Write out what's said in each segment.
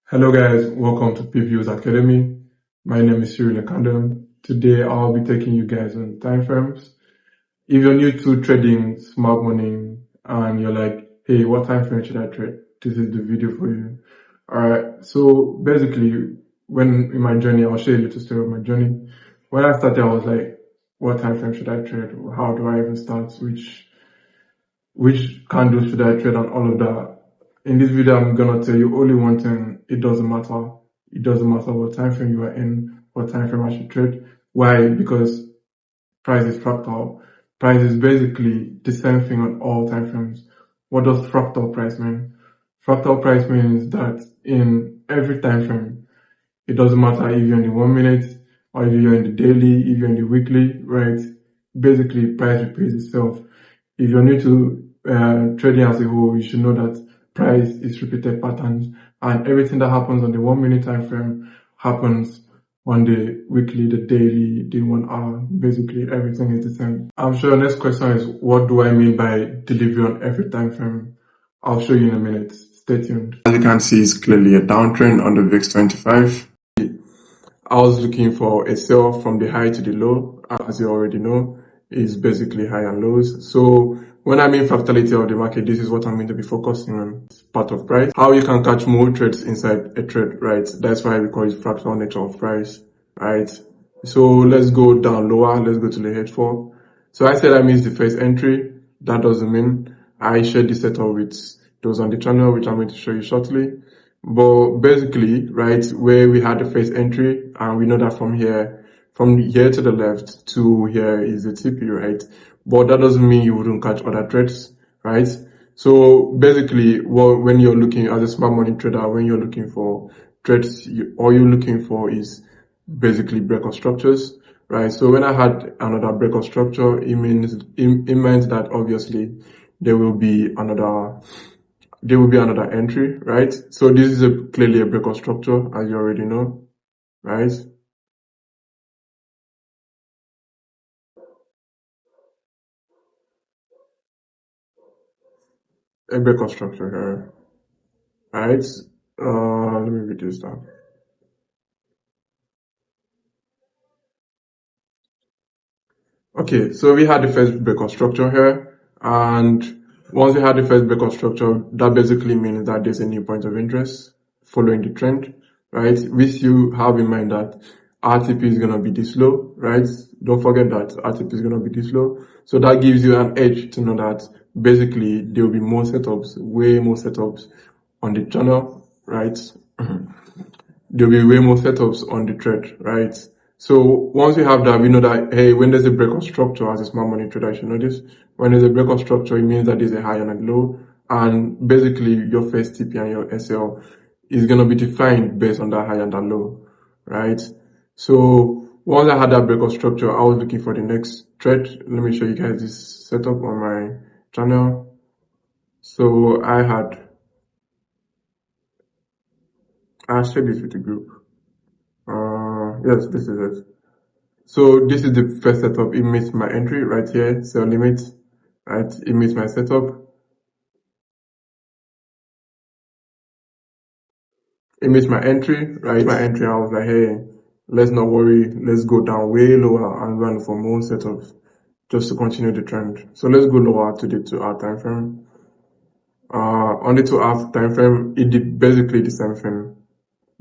Hello guys, welcome to Piphillsacad. My name is Simplified. Today I'll be taking you guys on time frames. If you're new to trading smart money and you're like, hey, what time frame should I trade? This is the video for you. Alright, so basically when in my journey, I'll share a little story of my journey. When I started, I was like, what time frame should I trade? How do I even start? Which candle should I trade and all of that. In this video, I'm gonna tell you only one thing. It doesn't matter. It doesn't matter what time frame you are in, what time frame I should trade. Why? Because price is fractal. Price is basically the same thing on all time frames. What does fractal price mean? Fractal price means that in every time frame, it doesn't matter if you're in the 1 minute or if you're in the daily, if you're in the weekly, right? Basically, price repeats itself. If you're new to trading as a whole, you should know that price is repeated patterns, and everything that happens on the 1 minute time frame happens on the weekly, the daily, the 1 hour. Basically, everything is the same. I'm sure the next question is, what do I mean by delivery on every time frame? I'll show you in a minute. Stay tuned. As you can see, it's clearly a downtrend on the VIX 25. I was looking for a sell from the high to the low. As you already know, is basically high and lows. So when I mean fractality of the market, this is what I'm going to be focusing on. It's part of price. How you can catch more trades inside a trade, right? That's why we call it fractal nature of price, right? So let's go down lower. Let's go to the H4. So I said I missed the first entry. That doesn't mean I shared the setup with those on the channel, which I'm going to show you shortly. But basically, right, where we had the first entry, and we know that from here to the left to here is the TP, right? But that doesn't mean you wouldn't catch other trades, right? So basically, when you're looking as a smart money trader, when you're looking for trades, all you're looking for is basically breakout structures, right? So when I had another breakout structure, it means that obviously there will be another entry, right? So this is clearly a breakout structure, as you already know, right? A breakout structure here, right? Let me read this down. Okay, so we had the first breakout structure here, and once we had the first breakout structure, that basically means that there's a new point of interest following the trend, right? Which you have in mind that RTP is gonna be this low, right? Don't forget that RTP is gonna be this low. So that gives you an edge to know that basically there will be more setups, way more setups on the channel, right? There'll be way more setups on the thread, right? So once we have that, we know that, hey, when there's a breakout structure as a smart money trader, you should know this. When there's a breakout structure, it means that there's a high and a low. And basically your first TP and your SL is going to be defined based on that high and that low, right? So once I had that breakout structure, I was looking for the next thread. Let me show you guys this setup on my channel. So I shared this with the group. Yes, this is it. So this is the first setup. It meets my entry right here, sell limit, right? It meets my setup. It meets my entry, right? My entry, I was like, hey, let's not worry. Let's go down way lower and run for more setups just to continue the trend. So let's go lower to the 2 hour time frame. On the 2 hour time frame, it did basically the same thing.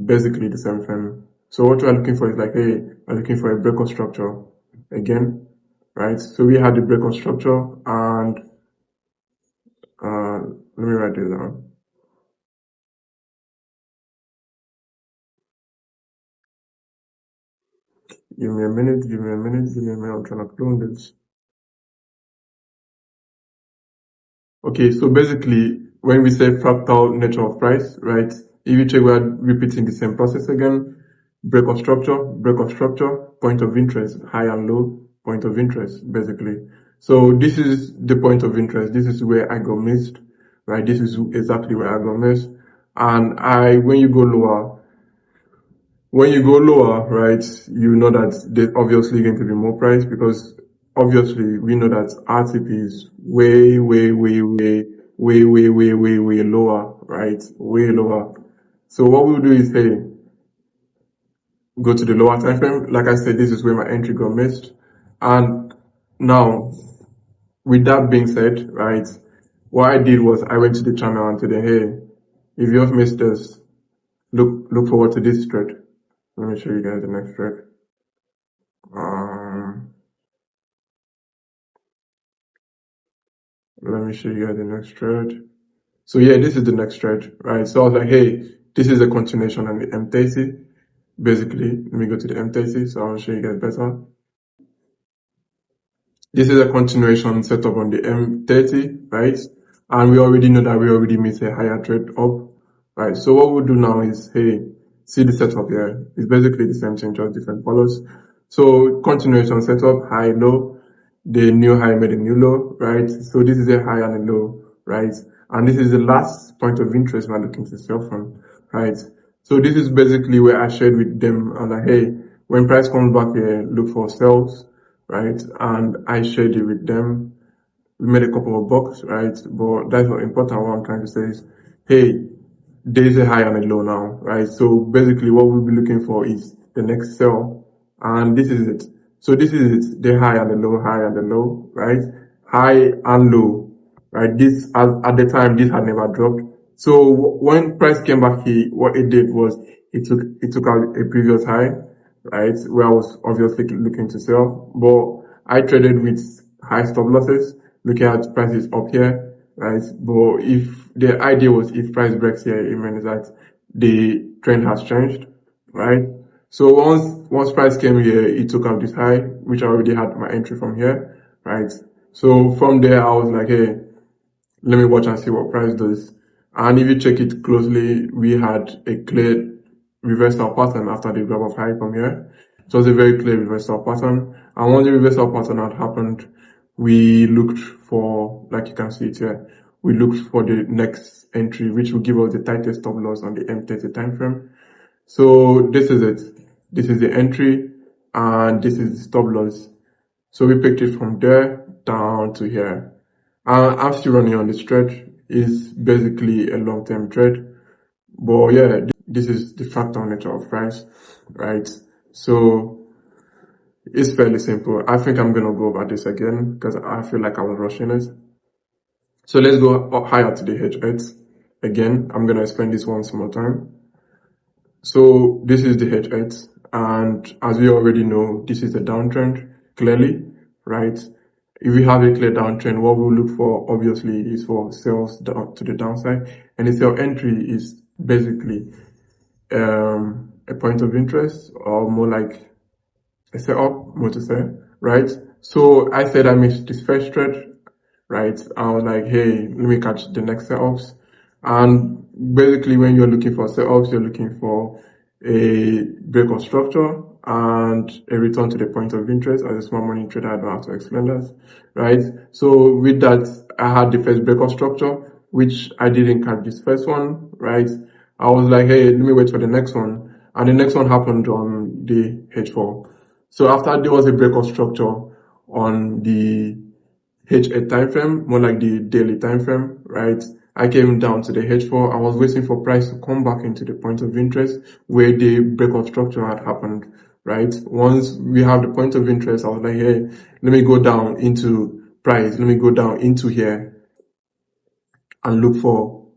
Basically the same thing. So what we're looking for is like, hey, we're looking for a breakout structure again, right? So we had the breakout structure and let me write this down. Give me a minute, I'm trying to clone this. Okay, so basically, when we say fractal nature of price, right? If you check, we're repeating the same process again. Breakout structure, point of interest, high and low, point of interest, basically. So this is the point of interest. This is where I got missed, right? This is exactly where I got missed. And when you go lower, right, you know that there's obviously going to be more price because obviously we know that RTP is way lower, right? Way lower. So what we'll do is, hey, go to the lower time frame. Like I said, this is where my entry got missed. And now, with that being said, right, what I did was I went to the channel and told them, hey, if you have missed this, look forward to this thread. Let me show you guys the next thread. Let me show you guys the next thread. So yeah, this is the next thread, right? So I was like, hey, this is a continuation on the M30. Basically, let me go to the M30 so I'll show you guys better. This is a continuation setup on the M30, right? And we already know that we already made a higher trade up, right? So what we'll do now is, hey, see the setup here. It's basically the same thing, just different colors. So continuation setup, high, low. The new high made a new low, right? So this is a high and a low, right? And this is the last point of interest we're looking to sell from, right? So this is basically where I shared with them, and like, hey, when price comes back here, look for sales, right? And I shared it with them. We made a couple of bucks, right? But that's not important. What I'm trying to say is, hey, there's a high and a low now, right? So basically what we'll be looking for is the next sell. And this is it. So this is it, the high and the low, right? High and low, right? This, at the time, this had never dropped. So when price came back here, what it did was it took out a previous high, right? Where I was obviously looking to sell, but I traded with high stop losses, looking at prices up here, right? But if the idea was if price breaks here, it means that the trend has changed, right? So once price came here, it took out this high, which I already had my entry from here, right? So from there, I was like, hey, let me watch and see what price does. And if you check it closely, we had a clear reversal pattern after the grab of high from here. It was a very clear reversal pattern. And once the reversal pattern had happened, we looked for, like you can see it here, we looked for the next entry, which will give us the tightest stop loss on the M30 time frame. So this is it. This is the entry and this is the stop loss. So we picked it from there down to here. I'm still running on this trade. It's basically a long-term trade. But yeah, this is the fractal nature of price, right? So it's fairly simple. I think I'm going to go over this again because I feel like I was rushing it. So let's go up higher to the H8. Again, I'm going to explain this once more time. So this is the H8, and as we already know, this is a downtrend, clearly, right? If we have a clear downtrend, what we'll look for, obviously, is for sales down to the downside, and the sell entry is basically a point of interest, or more like a setup, more to say, right? So I said I missed this first trade, right? I was like, hey, let me catch the next setups. And basically when you're looking for setups, you're looking for a break of structure and a return to the point of interest. As a small money trader, I don't have to explain that, right? So with that, I had the first break of structure, which I didn't catch this first one, right? I was like, hey, let me wait for the next one. And the next one happened on the H4. So after there was a break of structure on the H8 time frame, more like the daily time frame, right? I came down to the H4. I was waiting for price to come back into the point of interest where the break of structure had happened, right? Once we have the point of interest, I was like, hey, let me go down into price. Let me go down into here and look for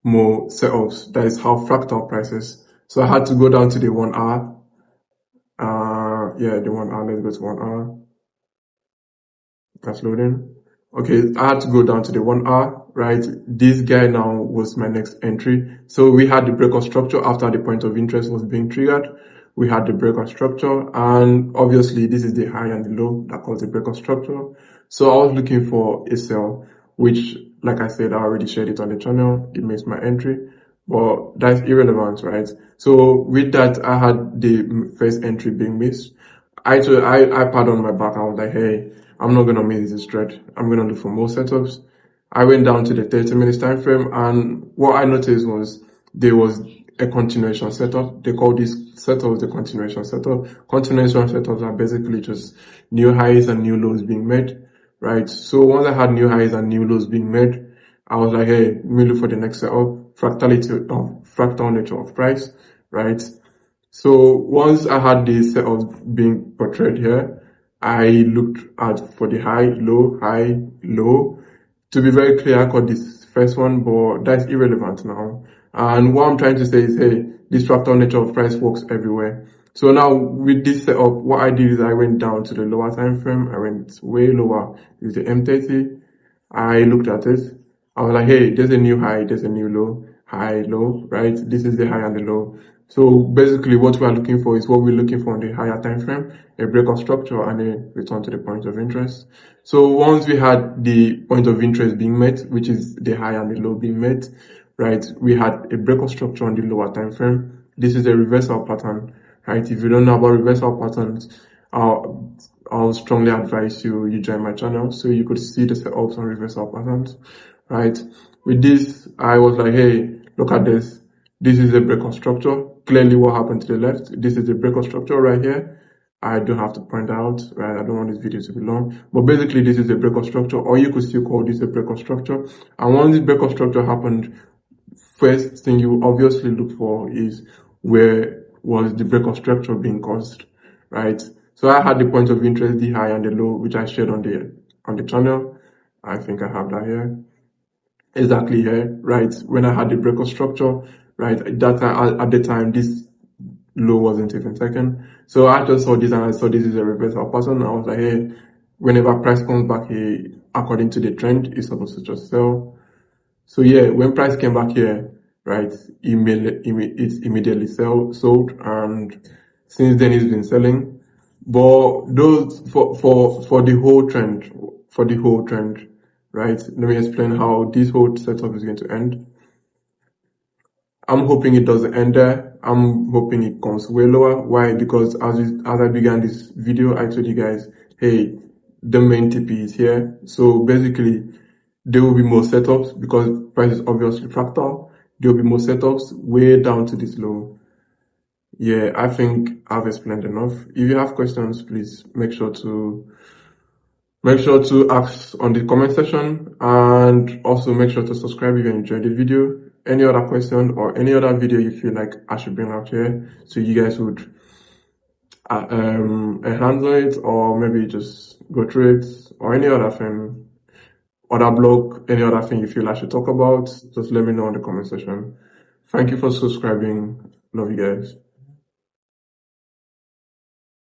more setups. That is how fractal prices. So I had to go down to the 1 hour. Yeah, the 1 hour. Let's go to 1 hour. That's loading. Okay, I had to go down to the 1 hour, right? This guy now was my next entry. So we had the breakout structure after the point of interest was being triggered. We had the breakout structure, and obviously this is the high and the low that caused the breakout structure. So I was looking for a sell, which, like I said, I already shared it on the channel. It makes my entry, but that's irrelevant, right? So with that, I had the first entry being missed. I pat on my back. I was like, hey, I'm not gonna miss this trade. I'm gonna look for more setups. I went down to the 30 minutes time frame, and what I noticed was there was a continuation setup. They call these setups the continuation setup. Continuation setups are basically just new highs and new lows being made, right? So once I had new highs and new lows being made, I was like, hey, let me look for the next setup. fractal nature of price, right? So once I had the setup being portrayed here, I looked at for the high, low. To be very clear, I got this first one, but that's irrelevant now. And what I'm trying to say is, hey, this fractal nature of price works everywhere. So now with this setup, what I did is I went down to the lower time frame. I went way lower. It's the M30. I looked at it. I was like, hey, there's a new high, there's a new low, high, low, right? This is the high and the low. So basically what we are looking for is what we're looking for on the higher time frame, a break of structure and a return to the point of interest. So once we had the point of interest being met, which is the high and the low being met, right? We had a break of structure on the lower time frame. This is a reversal pattern, right? If you don't know about reversal patterns, I'll strongly advise you join my channel so you could see the setups on reversal patterns, right? With this, I was like, hey, look at this. This is a break of structure. Clearly what happened to the left. This is a break of structure right here. I don't have to point out, right? I don't want this video to be long, but basically this is a break of structure, or you could still call this a break of structure. And once this break of structure happened, first thing you obviously look for is where was the break of structure being caused, right? So I had the point of interest, the high and the low, which I shared on the channel. I think I have that here. Exactly here, right? When I had the break of structure, right? That time, at the time, this low wasn't even taken. So I just saw this and I saw this is a reversal pattern. I was like, hey, whenever price comes back here, according to the trend, it's supposed to just sell. So yeah, when price came back here, right, it's immediately sold, and since then it's been selling. But those for the whole trend, right? Let me explain how this whole setup is going to end. I'm hoping it doesn't end there. I'm hoping it comes way lower. Why? Because as I began this video, I told you guys, hey, the main TP is here. So basically, there will be more setups because price is obviously fractal. There will be more setups way down to this low. Yeah, I think I've explained enough. If you have questions, please make sure to ask on the comment section, and also make sure to subscribe if you enjoyed the video. Any other question or any other video you feel like I should bring out here so you guys would handle it, or maybe just go through it, or any other thing, other blog, any other thing you feel I should talk about, just let me know in the comment section. Thank you for subscribing. Love you guys.